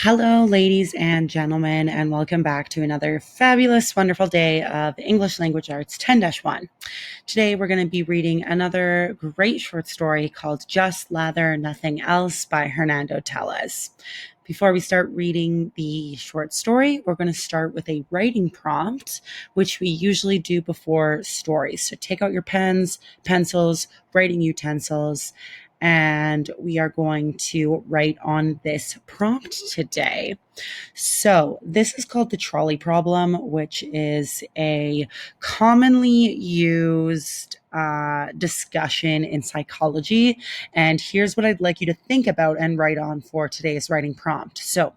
Hello, ladies and gentlemen, and welcome back to another fabulous, wonderful day of English Language Arts 10-1. Today, we're going to be reading another great short story called Just Lather, Nothing Else by Hernando Tellez. Before we start reading the short story, we're going to start with a writing prompt, which we usually do before stories. So take out your pens, pencils, writing utensils, and we are going to write on this prompt today. So this is called the trolley problem, which is a commonly used discussion in psychology. And here's what I'd like you to think about and write on for today's writing prompt. So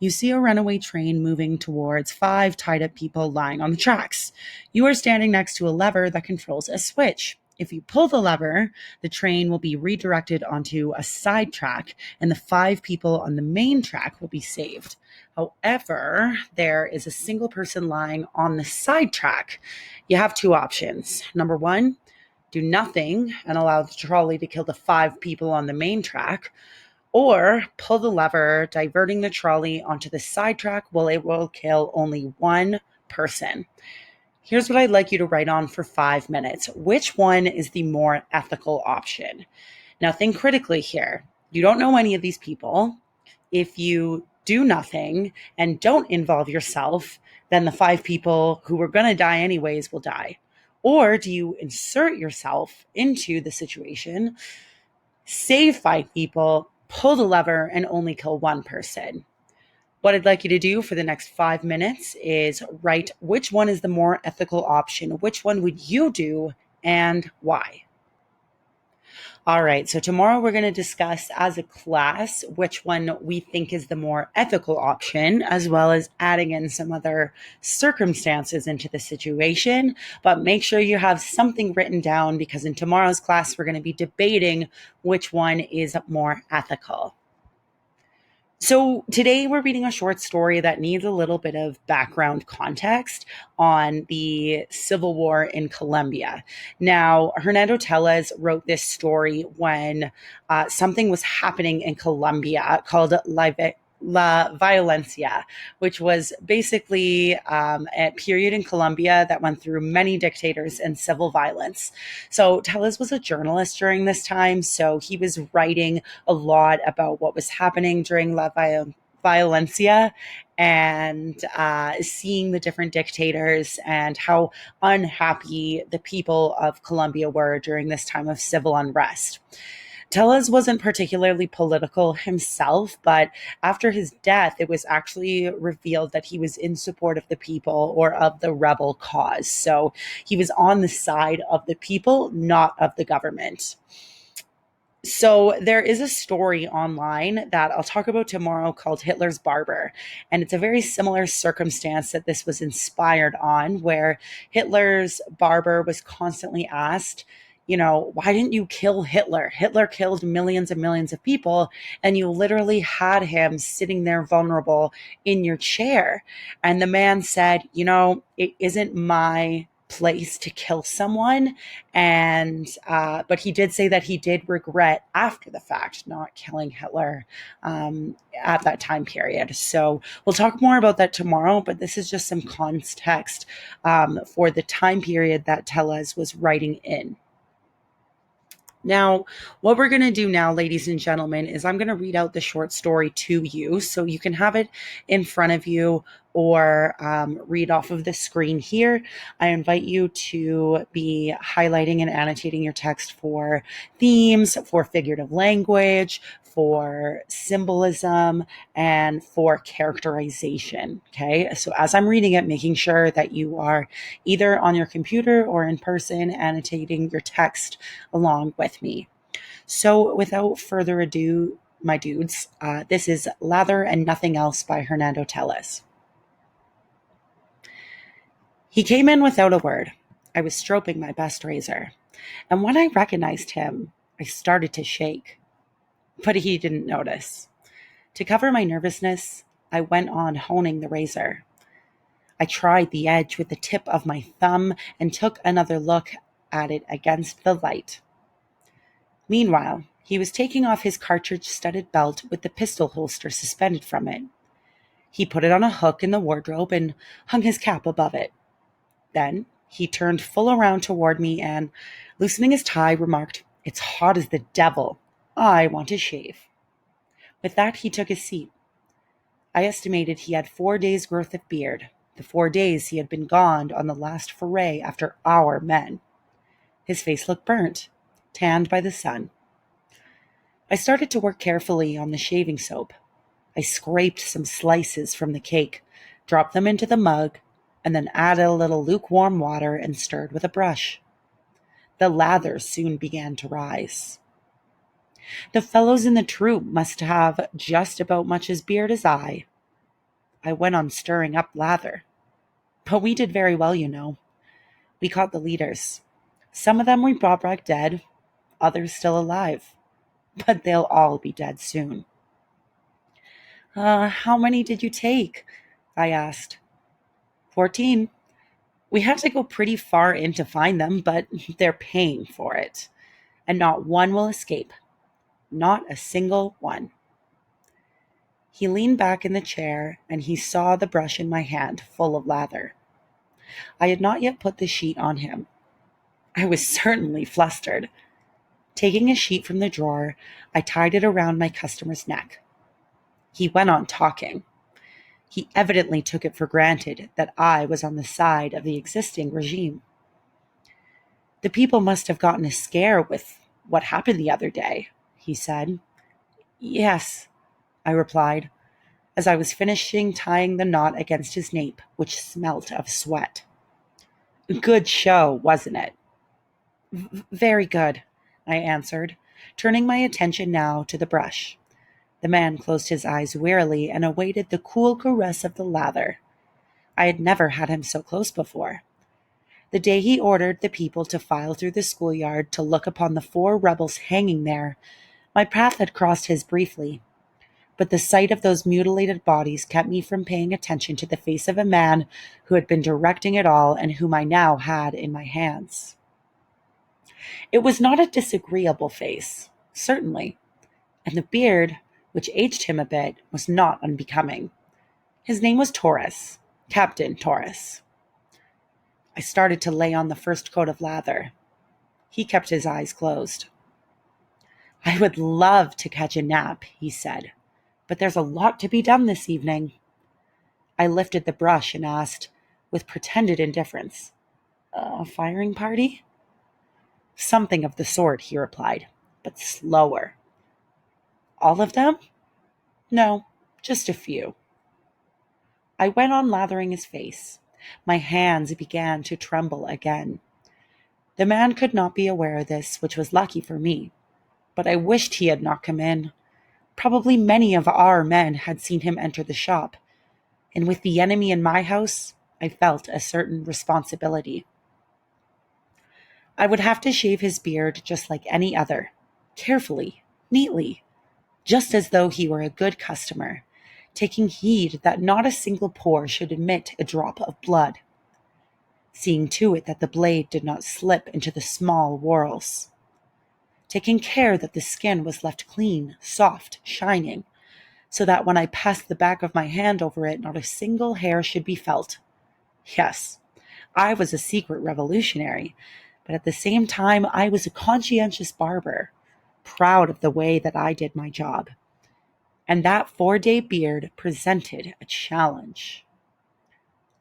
you see a runaway train moving towards 5 tied up people lying on the tracks. You are standing next to a lever that controls a switch. If you pull the lever, the train will be redirected onto a side track, and the 5 people on the main track will be saved. However, there is a single person lying on the side track. You have 2 options. Number 1, do nothing and allow the trolley to kill the 5 people on the main track, or pull the lever, diverting the trolley onto the side track while it will kill only 1 person. Here's what I'd like you to write on for 5 minutes. Which one is the more ethical option? Now, think critically here. You don't know any of these people. If you do nothing and don't involve yourself, then the 5 people who were going to die anyways will die. Or do you insert yourself into the situation, save 5 people, pull the lever, and only kill 1 person? What I'd like you to do for the next 5 minutes is write which one is the more ethical option. Which one would you do and why? All right, so tomorrow we're going to discuss as a class which one we think is the more ethical option, as well as adding in some other circumstances into the situation. But make sure you have something written down, because in tomorrow's class, we're going to be debating which one is more ethical. So today we're reading a short story that needs a little bit of background context on the Civil War in Colombia. Now, Hernando Tellez wrote this story when something was happening in Colombia called La Violencia, which was basically a period in Colombia that went through many dictators and civil violence. So Tellez was a journalist during this time, so he was writing a lot about what was happening during La Violencia, and seeing the different dictators and how unhappy the people of Colombia were during this time of civil unrest. Tellez wasn't particularly political himself, but after his death, it was actually revealed that he was in support of the people, or of the rebel cause. So he was on the side of the people, not of the government. So there is a story online that I'll talk about tomorrow called Hitler's Barber. And it's a very similar circumstance that this was inspired on, where Hitler's barber was constantly asked, why didn't you kill Hitler? Hitler killed millions and millions of people, and you literally had him sitting there vulnerable in your chair. And the man said, it isn't my place to kill someone. And but he did say that he did regret after the fact not killing Hitler at that time period. So we'll talk more about that tomorrow, but this is just some context for the time period that Tellez was writing in. Now, what we're going to do now, ladies and gentlemen, is I'm going to read out the short story to you so you can have it in front of you, or read off of the screen here. I invite you to be highlighting and annotating your text for themes, for figurative language, for symbolism, and for characterization. Okay, so as I'm reading it, making sure that you are either on your computer or in person annotating your text along with me. So without further ado, my dudes, this is Lather and Nothing Else by Hernando Tellez. He came in without a word. I was stroking my best razor, and when I recognized him, I started to shake. But he didn't notice. To cover my nervousness, I went on honing the razor. I tried the edge with the tip of my thumb and took another look at it against the light. Meanwhile, He was taking off his cartridge-studded belt with the pistol holster suspended from it. He put it on a hook in the wardrobe and hung his cap above it. Then he turned full around toward me and, loosening his tie, remarked, "It's hot as the devil. I want to shave." With that, he took his seat. I estimated he had 4 days' worth of beard, the 4 days he had been gone on the last foray after our men. His face looked burnt, tanned by the sun. I started to work carefully on the shaving soap. I scraped some slices from the cake, dropped them into the mug, and then added a little lukewarm water and stirred with a brush. The lather soon began to rise. The fellows in the troop must have just about much as beard as I. I went on stirring up lather. But we did very well, you know. We caught the leaders. Some of them we brought back dead, others still alive. But they'll all be dead soon. How many did you take?" I asked. 14. We had to go pretty far in to find them, but they're paying for it. And not one will escape. Not a single one." He leaned back in the chair, and he saw the brush in my hand full of lather. I had not yet put the sheet on him. I was certainly flustered. Taking a sheet from the drawer, I tied it around my customer's neck. He went on talking. He evidently took it for granted that I was on the side of the existing regime. "The people must have gotten a scare with what happened the other day," he said. "Yes," I replied, as I was finishing tying the knot against his nape, which smelt of sweat. "Good show, wasn't it?" "Very good," I answered, turning my attention now to the brush. The man closed his eyes wearily and awaited the cool caress of the lather. I had never had him so close before. The day he ordered the people to file through the schoolyard to look upon the 4 rebels hanging there, my path had crossed his briefly. But the sight of those mutilated bodies kept me from paying attention to the face of a man who had been directing it all and whom I now had in my hands. It was not a disagreeable face, certainly, and the beard, which aged him a bit, was not unbecoming. His name was Torres, Captain Torres. I started to lay on the first coat of lather. He kept his eyes closed. "I would love to catch a nap," he said, "but there's a lot to be done this evening." I lifted the brush and asked, with pretended indifference, "A firing party?" "Something of the sort," he replied, "but slower." "All of them?" "No, just a few." I went on lathering his face. My hands began to tremble again. The man could not be aware of this, which was lucky for me. But I wished he had not come in. Probably many of our men had seen him enter the shop, and with the enemy in my house, I felt a certain responsibility. I would have to shave his beard just like any other, carefully, neatly, just as though he were a good customer, taking heed that not a single pore should emit a drop of blood, seeing to it that the blade did not slip into the small whorls, taking care that the skin was left clean, soft, shining, so that when I passed the back of my hand over it, not a single hair should be felt. Yes, I was a secret revolutionary, but at the same time I was a conscientious barber, proud of the way that I did my job. And that 4-day beard presented a challenge.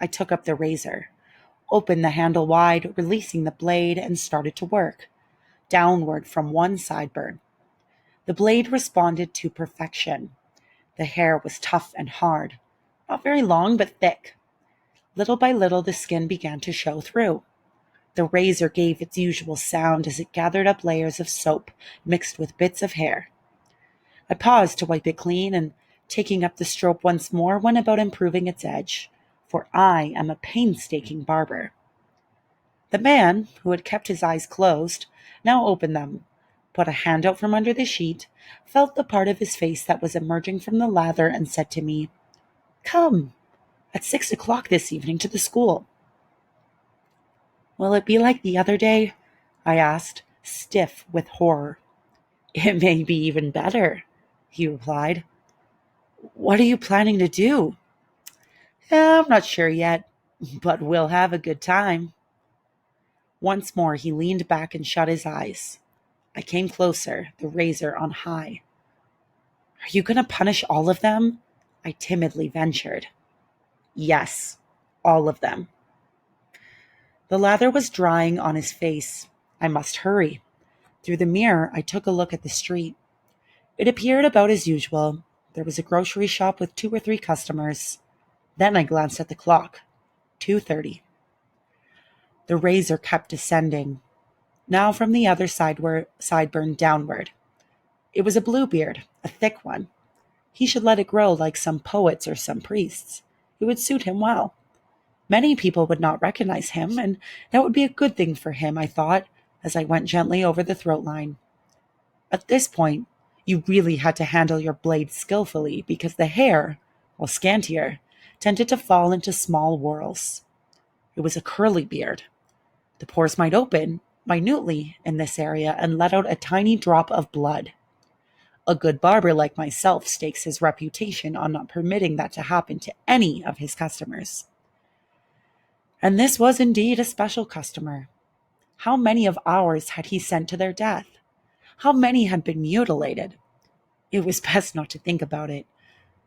I took up the razor, opened the handle wide, releasing the blade, and started to work, downward from one sideburn. The blade responded to perfection. The hair was tough and hard, not very long, but thick. Little by little, the skin began to show through. The razor gave its usual sound as it gathered up layers of soap mixed with bits of hair. I paused to wipe it clean and, taking up the stroke once more, went about improving its edge, for I am a painstaking barber. The man, who had kept his eyes closed, now opened them, put a hand out from under the sheet, felt the part of his face that was emerging from the lather, and said to me, "Come, at 6 o'clock this evening to the school." "Will it be like the other day?" I asked, stiff with horror. It may be even better, he replied. What are you planning to do? I'm not sure yet, but we'll have a good time. Once more he leaned back and shut his eyes. I came closer, the razor on high. Are you going to punish all of them? I timidly ventured. Yes, all of them. The lather was drying on his face. I must hurry. Through the mirror, I took a look at the street. It appeared about as usual. There was a grocery shop with 2 or 3 customers. Then I glanced at the clock. 2:30. The razor kept descending, now from the other sideburn downward. It was a Bluebeard, a thick one. He should let it grow like some poets or some priests. It would suit him well. Many people would not recognize him, and that would be a good thing for him, I thought, as I went gently over the throat line. At this point, you really had to handle your blade skillfully because the hair, while scantier, tended to fall into small whorls. It was a curly beard. The pores might open minutely in this area and let out a tiny drop of blood. A good barber like myself stakes his reputation on not permitting that to happen to any of his customers. And this was indeed a special customer. How many of ours had he sent to their death? How many had been mutilated? It was best not to think about it.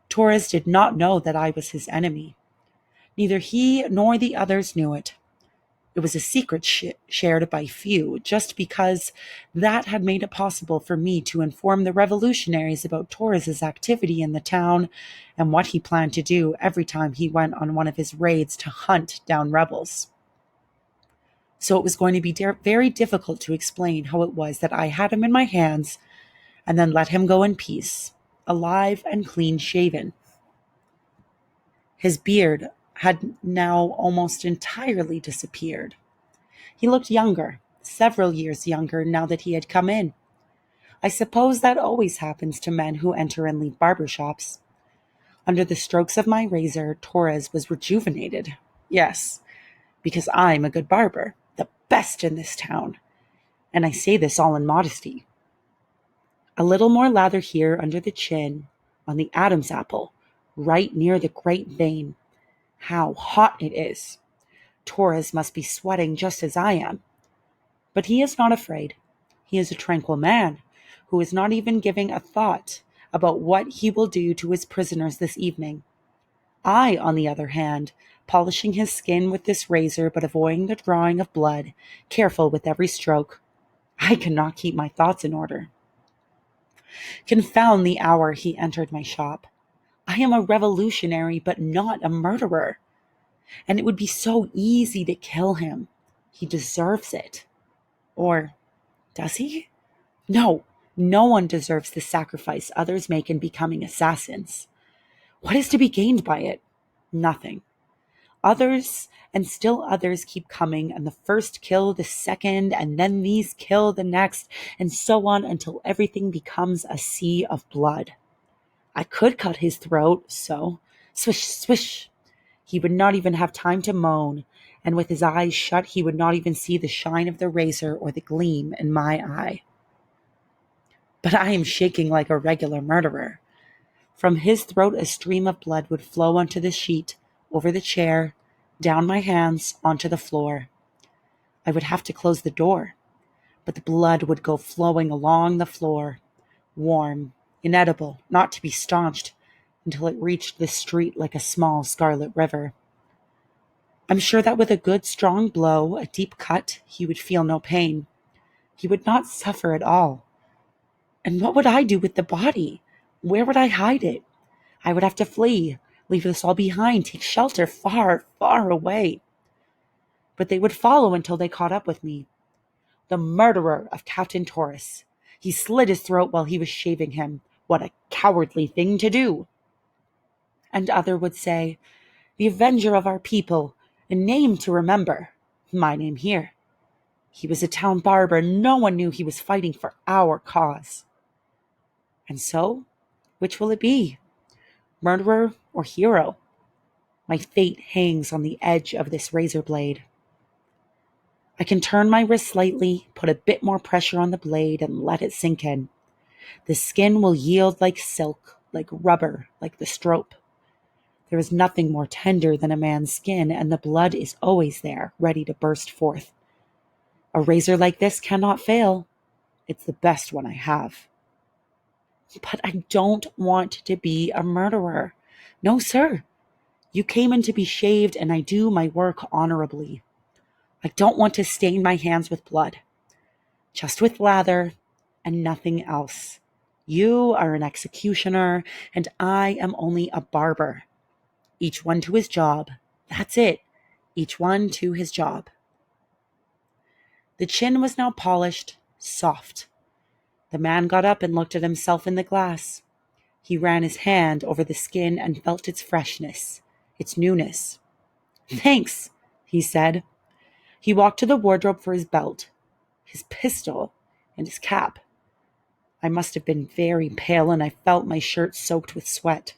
Torres did not know that I was his enemy. Neither he nor the others knew it. It was a secret shared by few, just because that had made it possible for me to inform the revolutionaries about Torres's activity in the town and what he planned to do every time he went on one of his raids to hunt down rebels. So it was going to be very difficult to explain how it was that I had him in my hands and then let him go in peace, alive and clean-shaven. His beard had now almost entirely disappeared. He looked younger, several years younger now that he had come in. I suppose that always happens to men who enter and leave barber shops. Under the strokes of my razor, Torres was rejuvenated. Yes, because I'm a good barber, the best in this town. And I say this all in modesty. A little more lather here under the chin, on the Adam's apple, right near the great vein. How hot it is! Torres must be sweating just as I am. But he is not afraid. He is a tranquil man, who is not even giving a thought about what he will do to his prisoners this evening. I, on the other hand, polishing his skin with this razor but avoiding the drawing of blood, careful with every stroke. I cannot keep my thoughts in order. Confound the hour he entered my shop. I am a revolutionary, but not a murderer. And it would be so easy to kill him. He deserves it. Or does he? No, no one deserves the sacrifice others make in becoming assassins. What is to be gained by it? Nothing. Others and still others keep coming, and the first kill the second, and then these kill the next, and so on until everything becomes a sea of blood. I could cut his throat, so swish, swish. He would not even have time to moan, and with his eyes shut he would not even see the shine of the razor or the gleam in my eye. But I am shaking like a regular murderer. From his throat a stream of blood would flow onto the sheet, over the chair, down my hands, onto the floor. I would have to close the door, but the blood would go flowing along the floor, warm, inedible, not to be staunched, until it reached the street like a small scarlet river. I'm sure that with a good strong blow, a deep cut, he would feel no pain. He would not suffer at all. And what would I do with the body? Where would I hide it? I would have to flee, leave this all behind, take shelter far, far away. But they would follow until they caught up with me. The murderer of Captain Torres. He slit his throat while he was shaving him. What a cowardly thing to do! And other would say, the avenger of our people, a name to remember. My name here. He was a town barber. No one knew he was fighting for our cause. And so, which will it be? Murderer or hero? My fate hangs on the edge of this razor blade. I can turn my wrist slightly, put a bit more pressure on the blade, and let it sink in. The skin will yield like silk, like rubber, like the strope. There is nothing more tender than a man's skin, and the blood is always there, ready to burst forth. A razor like this cannot fail. It's the best one I have. But I don't want to be a murderer. No, sir. You came in to be shaved, and I do my work honorably. I don't want to stain my hands with blood. Just with lather and nothing else. You are an executioner, and I am only a barber. Each one to his job. That's it. Each one to his job. The chin was now polished, soft. The man got up and looked at himself in the glass. He ran his hand over the skin and felt its freshness, its newness. Thanks, he said. He walked to the wardrobe for his belt, his pistol, and his cap. I must have been very pale, and I felt my shirt soaked with sweat.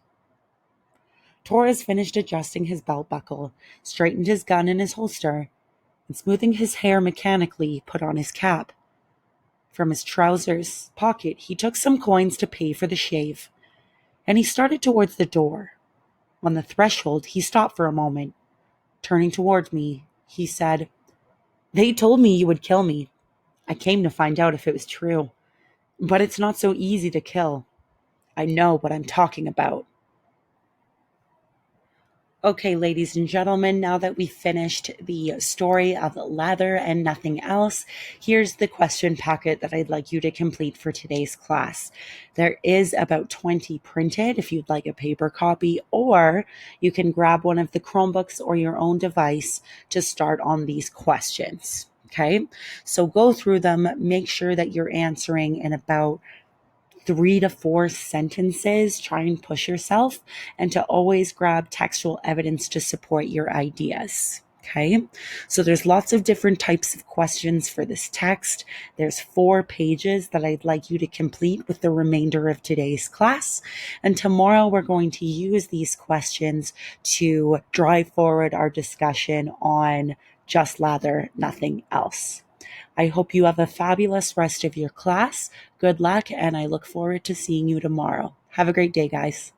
Torres finished adjusting his belt buckle, straightened his gun in his holster, and smoothing his hair mechanically, put on his cap. From his trousers pocket, he took some coins to pay for the shave, and he started towards the door. On the threshold, he stopped for a moment. Turning toward me, he said, "They told me you would kill me. I came to find out if it was true. But it's not so easy to kill. I know what I'm talking about." Okay, ladies and gentlemen, now that we've finished the story of Lather and nothing else, here's the question packet that I'd like you to complete for today's class. There is about 20 printed if you'd like a paper copy, or you can grab one of the Chromebooks or your own device to start on these questions. Okay, so go through them, make sure that you're answering in about 3 to 4 sentences. Try and push yourself, and to always grab textual evidence to support your ideas. Okay, so there's lots of different types of questions for this text. There's 4 pages that I'd like you to complete with the remainder of today's class. And tomorrow we're going to use these questions to drive forward our discussion on just lather, nothing else. I hope you have a fabulous rest of your class. Good luck, and I look forward to seeing you tomorrow. Have a great day, guys.